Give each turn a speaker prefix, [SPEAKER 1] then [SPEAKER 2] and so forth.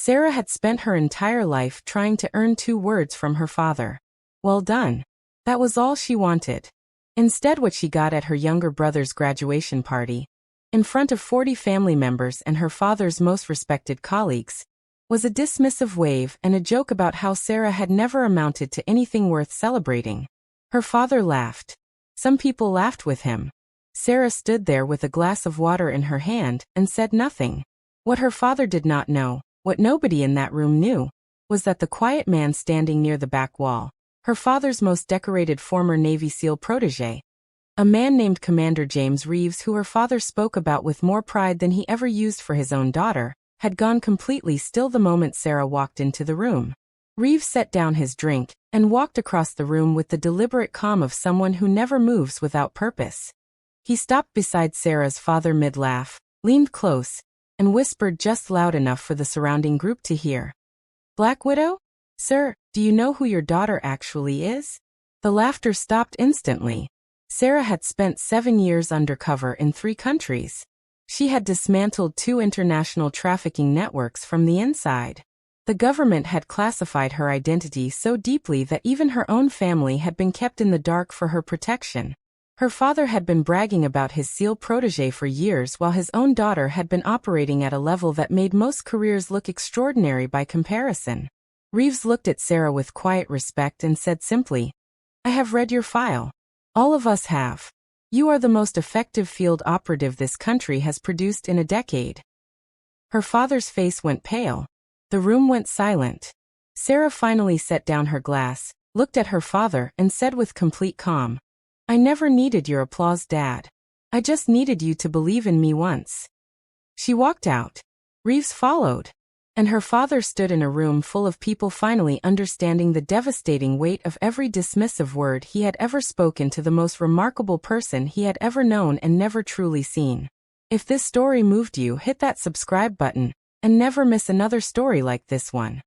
[SPEAKER 1] Sarah had spent her entire life trying to earn 2 words from her father. Well done. That was all she wanted. Instead, what she got at her younger brother's graduation party, in front of 40 family members and her father's most respected colleagues, was a dismissive wave and a joke about how Sarah had never amounted to anything worth celebrating. Her father laughed. Some people laughed with him. Sarah stood there with a glass of water in her hand and said nothing. What her father did not know, what nobody in that room knew, was that the quiet man standing near the back wall, her father's most decorated former Navy SEAL protege, a man named Commander James Reeves, who her father spoke about with more pride than he ever used for his own daughter, had gone completely still the moment Sarah walked into the room. Reeves set down his drink and walked across the room with the deliberate calm of someone who never moves without purpose. He stopped beside Sarah's father mid-laugh, leaned close, and whispered just loud enough for the surrounding group to hear. "Black Widow? Sir, do you know who your daughter actually is?" The laughter stopped instantly. Sarah had spent 7 years undercover in 3 countries. She had dismantled 2 international trafficking networks from the inside. The government had classified her identity so deeply that even her own family had been kept in the dark for her protection. Her father had been bragging about his SEAL protege for years, while his own daughter had been operating at a level that made most careers look extraordinary by comparison. Reeves looked at Sarah with quiet respect and said simply, "I have read your file. All of us have. You are the most effective field operative this country has produced in a decade." Her father's face went pale. The room went silent. Sarah finally set down her glass, looked at her father, and said with complete calm, "I never needed your applause, Dad. I just needed you to believe in me once." She walked out. Reeves followed. And her father stood in a room full of people, finally understanding the devastating weight of every dismissive word he had ever spoken to the most remarkable person he had ever known and never truly seen. If this story moved you, hit that subscribe button and never miss another story like this one.